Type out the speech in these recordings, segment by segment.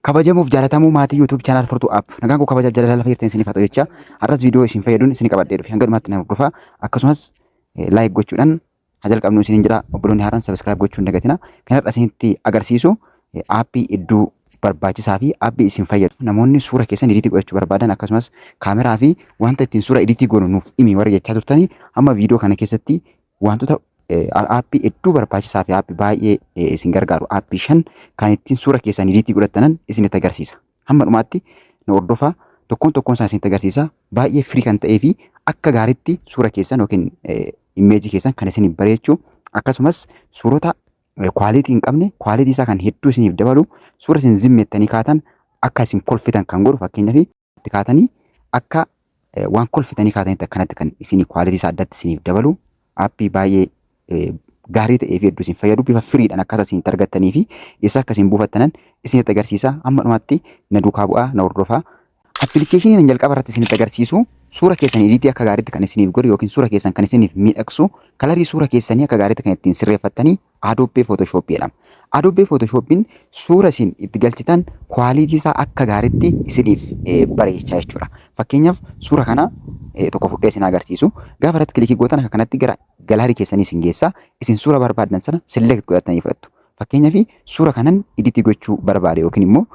Kabajamuuf jaalatamuu maatii YouTube channel furtuu app. Nagaan koo kabajaaf jaalala lafa hirteen isiniif haa ta'u jecha har'as viidiyoo isin fayyaduun isin qabadhee dhufe hanga dhumaatti nama hordofaa akkasumas laayik gochuudhaan haa jalqabnu isiniin jedha obboloonni haaraan sabiskiraayib gochuun hin dagatinaa. Kan har'a isinitti agarsiisu aappii iddoo barbaachisaa fi aappii isin fayyadu. Namoonni suura keessan ediitii godhachuu barbaadan akkasumas kaameraa fi wanta ittiin suura ediitii goonu nuuf himi warra jechaa turtanii amma viidiyoo kana keessatti wantoota aappii iddoo barbaachisaa fi aappii baay'ee isin gargaaru aappii 5 kan ittiin suura keessan ediitii godhatanan isinitti agarsiisa. Hamma dhumaatti nu hordofaa tokkoon isaa isinitti agarsiisa. Baay'ee firii kan ta'ee fi akka gaariitti suura keessan yookiin imeejii keessan kan isin bareechuu akkasumas suurota kwaalitii hin qabne kwaalitii isaa kan hedduu isiniif dabalu suura isin zimmettanii kaatan akka isin kolfitan kan godhu fakkeenyaaf itti kaatanii akka waan kolfitanii kaatanitti akkanatti kan isin kwaalitii isaa addatti isiniif dabalu aappii baay'ee gaarii ta'ee fi hedduu isin fayyadu bifa firiidhaan akkaataa isin argattanii fi isa akka isin buufattanan isinitti agarsiisa. Amma dhumaatti na duukaa bu'aa na hordofaa. Appilikeeshiniin jalqaba irratti isinitti agarsiisu suura keessan ediitii akka gaariitti kan isiniif godhu yookiin suura keessan kan isiniif miidhagsu kalarii suura keessanii akka gaariitti kan ittiin sirreeffattanii Adobe Photoshop jedhama. Adobe Photoshopin suura isin itti galchitan kwaalitii isaa akka gaariitti isiniif bareechaa jechuudha. Fakkeenyaaf suura kana tokko fudhee isin agarsiisu gaafa irratti kilikii gootan akka kanatti gara galaarii keessanii isin geessaa isin suura barbaadan sana select godhatanii fudhattu. Fakkeenyaaf suura kanan ediitii gochuu barbaade yookiin immoo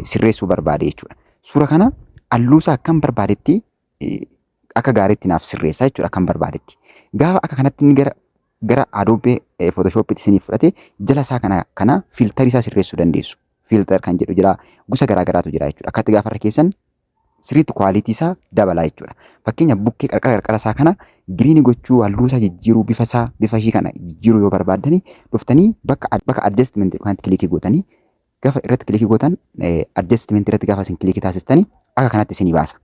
sirreessuu barbaade jechuudha. Suura kana halluusaa akkam barbaadetti akka gaariitti naaf sirreessaa jechuudha akkam barbaadetti. Gaafa akka kanatti gara Adobe Photoshopitti isiniif fudhate jala isaa kana filtarii isaa sirreessuu dandeessu. Filter kan jedhu jira gosa garaagaraatu jira jechuudha. Akkatti gaafa irra keessan sirriitti kwaalitii isaa dabalaa jechuudha. Fakkeenya bukkee qarqara isaa kana giriinii gochuu halluu isaa jijjiiruu bifa ishii kana jijjiiruu yoo barbaaddanii dhuftanii bakka adjustment kanatti kilikii gootanii gaafa irratti kilikii gootan adjustment irratti gaafa isin kilikii taasistanii akka kanatti isinii baasa.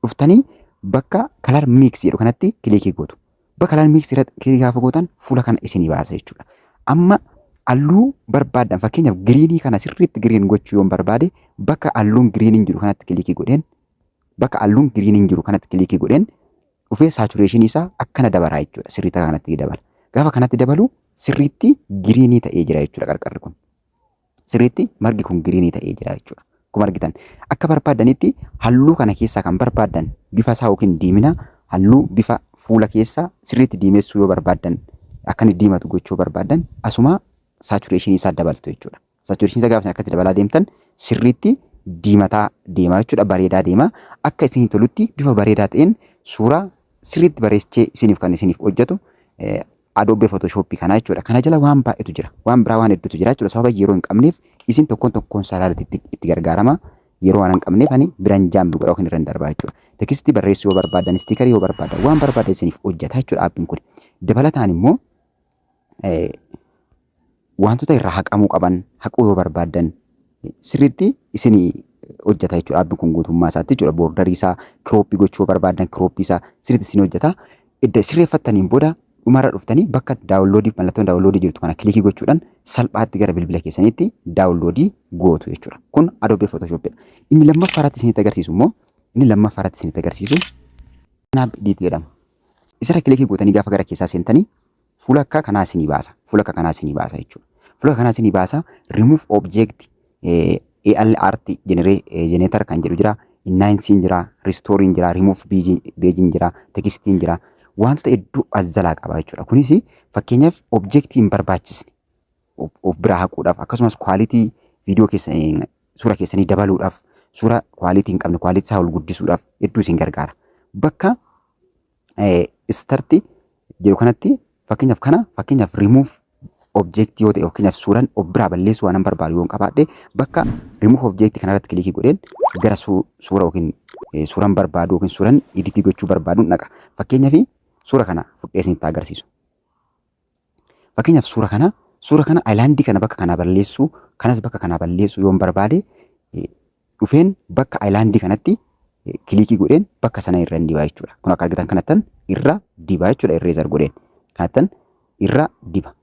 Dhuftanii bakka color mix jedhu kanatti kilikii gootu. Bakka color mix irratti kilikii gaafa gootan fuula kana isinii baasa jechuudha. Amma halluu barbaadan fakkeenyaaf giriinii kana sirriitti giriin gochuu yoo barbaade bakka halluun giriiniin jiru kanatti kilikii godheen bakka halluun giriiniin jiru kanatti kilikii godheen dhufee saturation isaa akkana dabalaa jechuudha. Sirriitti kanatti dabala. Gaafa kanatti dabalu sirriitti giriinii ta'ee jira jechuudha qarqarri kun. Sirriitti margi kun giriinii ta'ee jira jechuudha. Akkuma argitan akka barbaadanitti halluu kana keessaa kan barbaadan bifa isaa yookiin diimina halluu bifa fuula keessaa sirriitti diimessuu yoo barbaadan akka inni diimatu gochuu barbaadan asuma saturation isaa dabaltu jechuudha. Saturation isaa gaafa akkatti dabalaa deemtan sirriitti diimataa deemaa jechuudha. Bareedaa deemaa akka isin tolutti bifa bareedaa ta'een suuraa sirriitti bareechee isiniif kan isiniif hojjetu Adobe Photoshop kana jechuudha. Kana jala waan baay'eetu jira. Waan biraa waan hedduutu jira jechuudha. Sababa yeroo hin qabneef isin tokkoon salaalatti itti gargaarama. Yeroo waan hin qabneef ani biraan jaambi godha yookiin irra darbaa jechuudha. Tekstii barreessuu yoo barbaadan, istikarii yoo barbaadan, waan barbaadan isiniif hojjeta jechuudha aappiin kun. Dabalataan immoo wantoota irraa haqamuu qaban haquu yoo barbaadan sirriitti isinii hojjeta jechuudha. Aappiin kun guutummaa isaatti jechuudha. Boordarii isaa kirooppii gochuu yoo barbaadan kirooppii isaa sirriitti isinii hojjeta. Edda sirreeffattaniin booda dhumarra dhuftanii bakka daawunloodii mallattoon daawunloodii jirtu kana kilikii gochuudhaan salphaatti gara bilbila keessaniitti daawunloodii gootu jechuudha. Kun Adobe Photoshop. Inni lammaffaarratti isinitti agarsiisu immoo Snap Edit jedhama. Isirra kilikii gootanii gaafa gara keessaa seentanii fuula akka kanaa isinii baasa. Fuula akka kanaa isinii baasa jechuudha. Fuula kanaa isinii baasa remove object ALRT generator kan jedhu jira. Innaansiin jira, restoring jira, remove paging jira, textiin jira. Wantoota hedduu azzalaa qaba jechuudha. Kunis fakkeenyaaf objektii hin barbaachisne of biraa haquudhaaf akkasumas kwaalitii viidiyoo keessanii suura keessanii dabaluudhaaf suura kwaalitii hin qabne kwaalitii isaa ol guddisuudhaaf hedduu isin gargaara. Bakka start jedhu kanatti fakkeenyaaf remove objektii yoo ta'e fakkeenyaaf suuraan of biraa balleessuu waan barbaadu yoo qabaadhe bakka remove objektii kanarratti kilikii godheen gara suura yookiin suuraan barbaadu yookiin suuraan editii gochuu barbaadu naqa. Fakkeenyaaf suura kana fudhee isinitti agarsiisu. Fakkeenyaaf suura kana aayilaandii kana bakka kanaa balleessuu kanas bakka kanaa balleessuu yoo barbaade dhufeen bakka aayilaandii kanatti kilikii godheen bakka sana irra dibaa jechuudha. Kun akka argitan kanattan irra dibaa jechuudha. Irreezar godheen kanattan irra diba.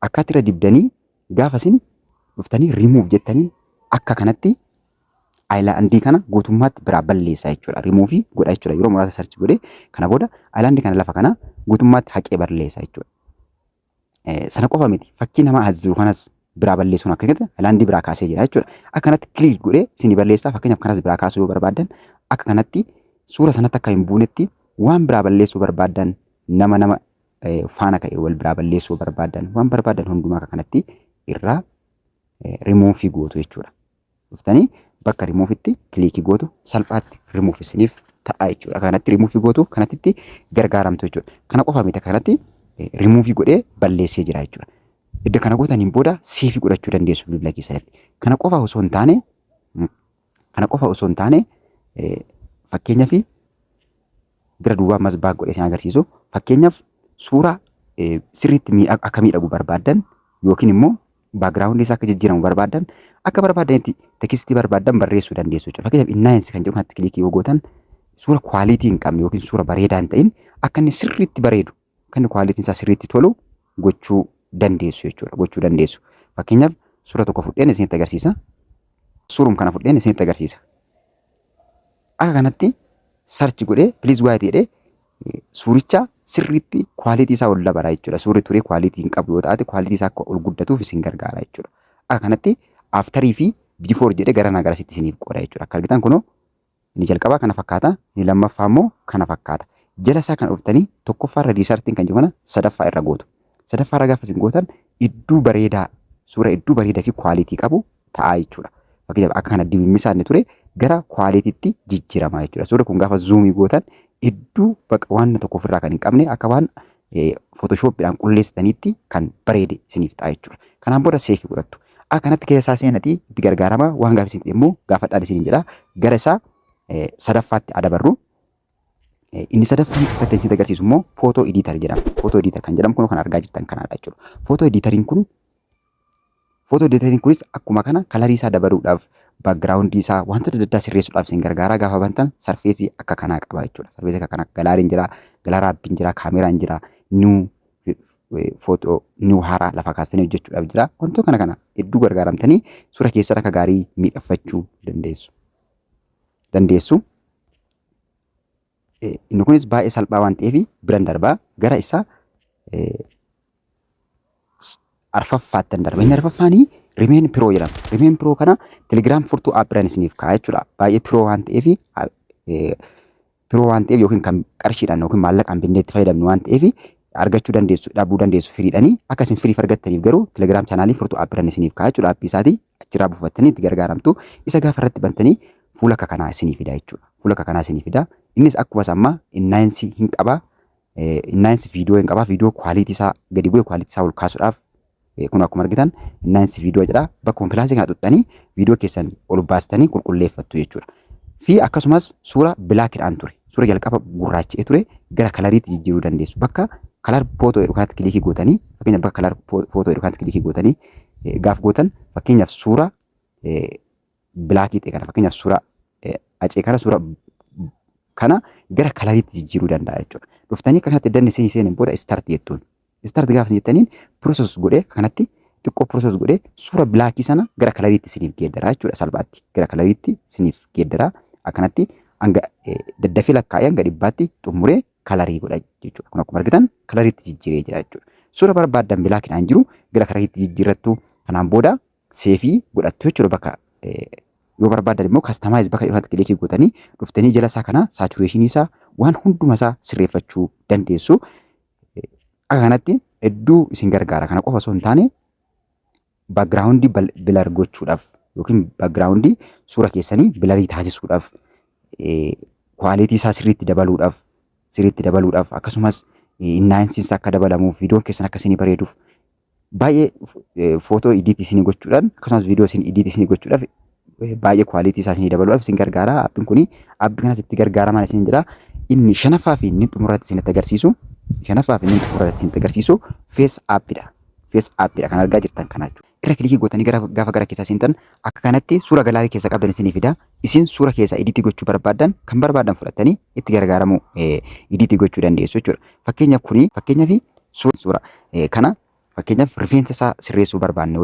Akkaatti irra dibdanii gaafa isin dhuftanii remove jettanii akka kanatti aayilaandii kana guutummaatti biraa balleessaa jechuudha. Remove godha jechuudha. Yeroo muraasa search godhee kana booda aayilaandii kana lafa kana guutummaatti haqee balleessaa jechuudha. Sana qofa miti. Fakkii nama as jiru kanas biraa balleessuun akka gata laandii biraa kaasee jira jechuudha. Akkanatti kiliik godhee isin balleessaa fakkeenyaaf kanas biraa kaasuu yoo barbaadan akka kanatti suura sanatti akka hin buunetti waan biraa balleessuu barbaadan nama faana ka'e wal biraa balleessuu barbaadan waan barbaadan hundumaa akka kanatti irraa rimuufii gootu jechuudha. Dhuftanii bakka rimuufitti kiliikii gootu salphaatti rimuuf isiniif ta'a jechuudha. Kanatti rimuufii gootu kanatti gargaaramtu jechuudha. Kana qofa miti kanatti rimuufii godhee balleessee jira jechuudha. Iddoo kana gootaniin booda seefii godhachuu dandeessu bilbila keessatti. Kana qofa osoo hin taane fakkeenyaaf bira duwwaa ammas baak godhee isin agarsiisu. Fakkeenyaaf suuraa sirriitti akka miidhagu barbaadan yookiin immoo baakgiraawundi isaa akka jijjiiramu barbaadan akka barbaadanitti tekstii barbaadan barreessuu dandeessu jechuudha. Fakkeenyaaf innaayinsi kan jedhu kanatti kilikii yoo gootan suura kwaalitii hin qabne yookiin suura bareedaa hin ta'in akka inni sirriitti bareedu akka inni kwaalitiin isaa sirriitti tolu gochuu dandeessu jechuudha. Gochuu dandeessu. Fakkeenyaaf suura tokko fudheen isinitti agarsiisa. Suurum kana fudheen isinitti agarsiisa. Akka kanatti sarchi godhee piliis waayit jedhee suuricha sirriitti kwaalitii isaa ol dabala jechuudha. Suurri turee kwaalitii hin qabu yoo taate kwaalitii isaa akka ol guddatuuf isin gargaara jechuudha. Akka kanatti aftarii fi biifoor jedhee gara nagarasitti isiniif qooda jechuudha. Akka argitan kunoo inni jalqabaa kana fakkaata, inni lammaffaa immoo kana fakkaata. Jala isaa kan dhuftanii tokkoffaa irra riisartiin kan jiru kana sadaffaa irra gootu. Sadaffaa irra gaafa isin gootan iddoo bareedaa suura iddoo bareedaa fi kwaalitii qabu ta'a jechuudha. Fakkeenyaaf akka kana dibimmisaa inni ture gara kwaaliitiitti jijjiirama jechuudha. Suurri kun gaafa zuumii gootan iddoo bakka waan tokko ofirraa kan hin qabne akka waan footoshooppiidhaan qulleessitaniitti kan bareede isiniif ta'a jechuudha. Kanaan booda seefii godhattu. Akka kanatti keessaa seenatii itti gargaarama waan gaafa isin immoo gaafadhaan isin jedha gara isaa sadaffaatti adabarru. Inni sadaffaan irratti isin agarsiisu immoo footoo ediitar jedhama. Footoo ediitar kan jedhamu kun kan argaa jirtan kanadha jechuudha. Footoo ediitariin kunis akkuma kana kalarii isaa dabaluudhaaf baakgiraawundii isaa wantoota adda addaa sirreessuudhaaf isin gargaara. Gaafa bantan sarfeesii akka kanaa qaba jechuudha. Sarfeesii akka kanaa galaariin jira, galaara abbiin jira, kaameraan jira, footoo niw haaraa lafa kaastanii hojjechuudhaaf jira. Wantoota kana hedduu gargaaramtanii suura keessan akka gaarii miidhagfachuu dandeessu. Inni kunis baay'ee salphaa waan ta'eef biran darbaa gara isaa arfaffaattan darba. Inni arfaffaanii rimeen piroo jedhama. Rimeen piroo kana telegiraam furtuu aappiidhaan isiniif kaa'aa jechuudha. Baay'ee piroo waan ta'eef yookiin kan qarshiidhaan yookiin maallaqaan binnee itti fayyadamnu waan ta'eef argachuu dandeessu, dhabuu dandeessu firiidhanii akka isin firiif argattaniif garuu telegiraam chaanaalii furtuu aappiidhaan isiniif kaa'aa jechuudha. Aappii isaatii achirraa buufattanii itti gargaaramtu. Isa gaafa irratti bantanii fuula akka kanaa isiniif fida jechuudha. Fuula akka kanaa isiniif fida. Innis akkuma amma innaayinsi hin qabaa. Innaayinsi viidiyoo hin qabaa. Viidiyoo kwaalitii isaa gadi bu'ee kwaalitii isaa ol kaasuudhaaf kun akkuma argitan innaayinsi viidiyoo jedha. Bakka pilaasii kana xuxxanii viidiyoo keessan ol baastanii qulqulleeffattu jechuudha. Fi akkasumas suura bilaakiidhaan ture. Suura jalqaba gurraacha'ee ture gara kalariitti jijjiiruu dandeessu. Bakka kalar footoo jedhu kanatti kilikii gootanii fakkeenyaaf bakka kalar footoo jedhu kanatti kilikii gootanii gaaf gootan fakkeenyaaf suura bilaakii ta'e kana fakkeenyaaf suura acee kana suura kana gara kalariitti jijjiiruu danda'a jechuudha. Dhuftanii akka kanatti danni seenin booda istaart jettuun. Istaart gaafa jettaniin pirooses godhee kanatti xiqqoo pirooses godhee suura bilaakii sana gara kalariitti isiniif geeddaraa jechuudha. Salphaatti gara kalariitti isiniif geeddaraa akkanatti hanga daddafee lakkaa'ee hanga dhibbaatti xumuree kalarii godha jechuudha. Kun akkuma argitan kalariitti jijjiiree jira jechuudha. Suura barbaadan bilaakiidhaan jiru gara kalariitti jijjiirrattu. Kanaan booda seefii godhattu jechuudha. Bakka yoo barbaadan immoo kastamaayis bakka irratti kilikii gootanii dhuftanii jala isaa kana saatureeshinii isaa waan hunduma isaa sirreeffachuu dandeessu. Akka kanatti hedduu isin gargaara. Kana qofa osoo hin taane baakgiraawundii bilar gochuudhaaf yookiin baakgiraawundii suura keessanii bilarii taasisuudhaaf kwaalitii isaa sirriitti dabaluudhaaf akkasumas innaayinsiin isaa akka dabalamuuf viidiyoon keessan akka isinii bareeduuf baay'ee footoo idiitii isinii gochuudhaan akkasumas viidiyoo isin idiitii isinii gochuudhaaf baay'ee kwaalitii isaa isinii dabaluudhaaf isin gargaara. Aappiin kun aappii kanas itti gargaaraman isin jedha. Inni shanaffaa fi inni xumuratti isinitti agarsiisu fees aappiidha. Fees aappiidha kan argaa jirtan kana jechuudha. Irra kilikii gootanii gaafa gara keessaa seentan akka kanatti suura galaarii keessa qabdan isinii fida. Isin suura keessaa idiitii gochuu barbaadan kan barbaadan fudhatanii itti gargaaramu idiitii gochuu dandeessu jechuudha. Fakkeenyaaf suura kana fakkeenyaaf rifeensa isaa sirreessuu barbaanne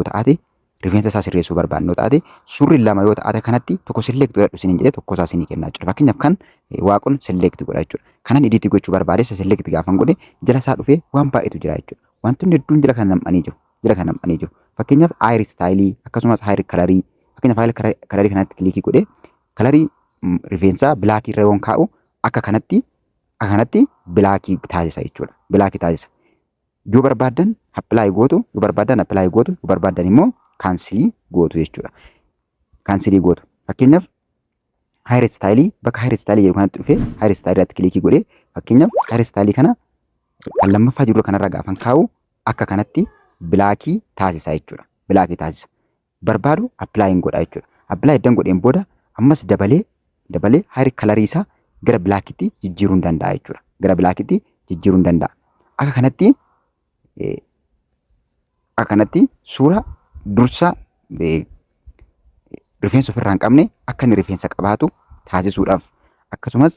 yoo taate suurri lama yoo taate kanatti tokko select godhadhu isiniin jedhee tokko isaa isinii kennaa jechuudha. Fakkeenyaaf kan waaqon select godha jechuudha. Kanan idiitii gochuu barbaade select gaafan godhe jala isaa dhufee waan baay'eetu jira jechuudha. Wantoonni hedduun jala kan nam'anii jiru. jala kan nam'anii jiru. Fakkeenyaaf haayir istaayilii akkasumas haayir kalarii fakkeenyaaf haayir kalarii kanatti kilikii godhee kalarii rifeensaa bilaakii irra yoon kaa'u akka kanatti bilaakii taasisa jechuudha. Bilaakii taasisa. Yoo barbaadan appilaayi gootu, yoo barbaadan appilaayi gootu, yoo barbaadan immoo kaansilii gootu jechuudha. Kaansilii gootu. Fakkeenyaaf haayir istaayilii bakka haayir istaayilii jedhu kanatti dhufee haayir istaayilii irratti kilikii godhee fakkeenyaaf haayir istaayilii kana kan lammaffaa jiru kanarra gaafan kaa'u akka kanatti bilaakii taasisa jechuudha. Bilaakii taasisa. Barbaadu appilaayiin godha jechuudha. Appilaayi iddoo godheen booda ammas dabalee haayir kalarii isaa gara bilaakitti jijjiiruu ni danda'a jechuudha. Gara bilaakitti jijjiiruu ni danda'a. Akka kanatti suura dursa rifeensa ofirraa hin qabne akka inni rifeensa qabaatu taasisuudhaaf akkasumas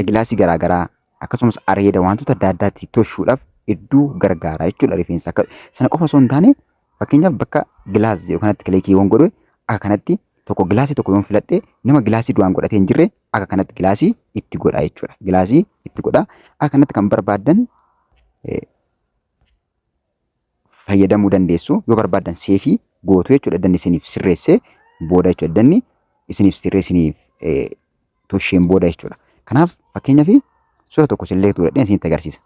gilaasii garaagaraa akkasumas areeda wantoota adda addaatti toshuudhaaf hedduu gargaara jechuudha rifeensa. Sana qofa osoo hin taane fakkeenyaaf bakka gilaasii yookaan kileekiiwwan godhe akka kanatti tokko gilaasii tokko yoon filadhe nama gilaasii du'aan godhatee hin jirre akka kanatti gilaasii itti godha jechuudha. Gilaasii itti godha. Akka kanatti kan barbaadan fayyadamuu dandeessu. Yoo barbaadan seefii gootu jechuudha. Danni isiniif sirreessee booda jechuudha. Danni isiniif sirreessiniif tosheen booda jechuudha. Kanaaf fakkeenyaaf suura tokko selektii godhadheen isinitti agarsiisa.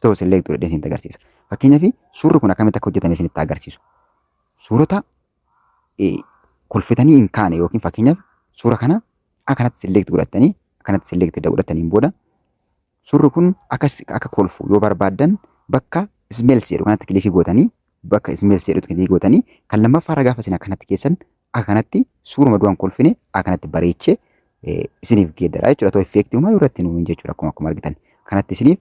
Tokko selektii godhadheen isinitti agarsiisa. Fakkeenyaaf suurri kun akkamitti akka hojjetame isinitti agarsiisu. Suurota kolfitanii hin kaane yookiin fakkeenyaaf suura kana akkanatti selektii godhatanii akkanatti selektii godhataniin booda suurri kun akka kolfu yoo barbaadan bakka ismeels jedhu kanatti kilikii gootanii bakka ismeels jedhu kilikii gootanii kan lammaffaa gaafa isin akkanatti keessan akkanatti suuruma du'aan kolfine akkanatti bareechee isiniif geeddara jechuudha. Ta'u effeektii uumaa irratti nuun jechuudha akkuma argitan kanatti isiniif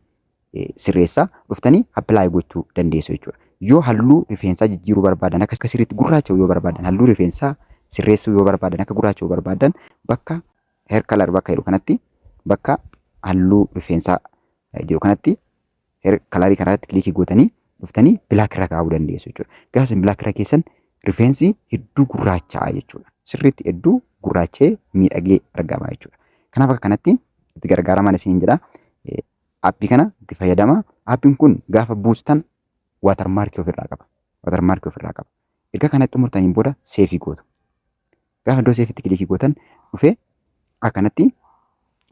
sirreessaa dhuftanii appilaayi gochuu dandeessu jechuudha. Yoo halluu rifeensaa jijjiiruu barbaadan akka sirriitti gurraacha'u yoo barbaadan halluu rifeensaa sirreessuu yoo barbaadan akka gurraacha'u barbaadan bakka heer kalar bakka jedhu kanatti bakka halluu rifeensaa jedhu kanatti heer kalarii kanarratti kilikii gootanii dhuftanii bilaak irra kaa'uu dandeessu jechuudha. Gaafa isin bilaak irra keessan rifeensi hedduu gurraacha'aa jechuudha. Sirriitti hedduu gurraachee miidhagee argama jechuudha. Kanaaf akka kanatti itti gargaaraman isin jedha. Aappii kana itti fayyadama. Aappiin kun gaafa buustan waatarmaarkii ofirraa qaba. Waatarmaarkii ofirraa qaba. Erga kanatti murtaniin booda seefii gootu. Gaafa iddoo seefiitti kilikii gootan dhufee akkanatti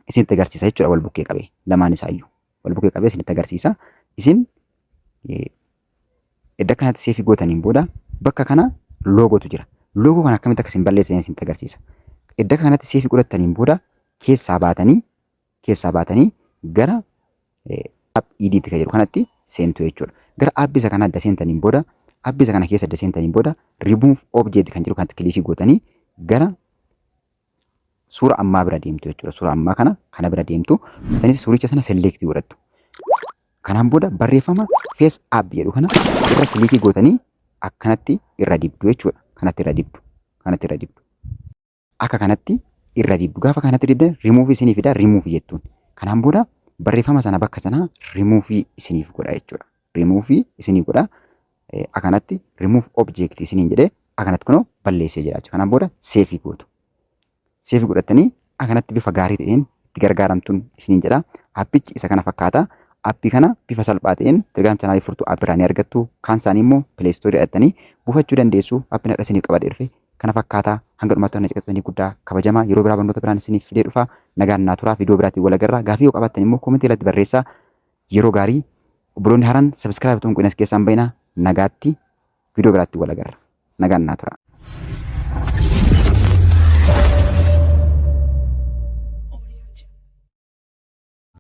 isinitti agarsiisa jechuudha. Wal bukkee qabee lamaan isaayyuu wal bukkee qabee isinitti agarsiisa. Isin edda kanatti seefii gootaniin booda bakka kana loogootu jira. Loogoo kana akkamitti akka isin balleessan isinitti agarsiisa. Edda kanatti seefii godhataniin booda keessaa baatanii gara app idiitti kan jedhu kanatti seentu jechuudha. Gara aappii isa kana adda seentaniin booda aappii isa kana keessa adda seentaniin booda remove object kan jedhu kanatti kilikii gootanii gara suura ammaa bira deemtu jechuudha. Suura ammaa kana bira deemtu dhuftanii suuricha sana selektii godhattu. Kanaan booda barreeffama face app jedhu kana irra kilikii gootanii akkanatti irra dibdu jechuudha. Kanatti irra dibdu. Akka kanatti irra dibdu. Gaafa kanatti dibdan remove isinii fida remove jettuun. Kanaan booda barreeffama sana bakka sanaa remove isiniif godha jechuudha. Remove isinii godha. Akkanatti remove object isiniin jedhee akkanatti kunoo balleessee jira jechuudha. Kanaan booda seefii gootu. Seefii godhattanii akkanatti bifa gaarii ta'een itti gargaaramtuun isiniin jedha. Aappichi isa kana fakkaata. Aappii kana bifa salphaa ta'een Telegram chaanaalii furtuu app irraa ni argattu. Kaan isaanii immoo Play Store jedhattanii buufachuu dandeessu. Aappiin har'a isiniif qabadee dhufe kana fakkaata. Hanga dhumaatti waan caqasatanii guddaa kabajamaa yeroo biraa barnoota biraan isiniif fidee dhufa. Nagaan naa turaa viidiyoo biraatiin wal agarra. Gaafii yoo qabaattan immoo koomentii irratti barreessaa. Yeroo gaarii obboloonni haaraan sabiskiraayib tuun qunas keessaan bayinaa nagaatti viidiyoo biraatti wal agarra. Nagaan naa turaa.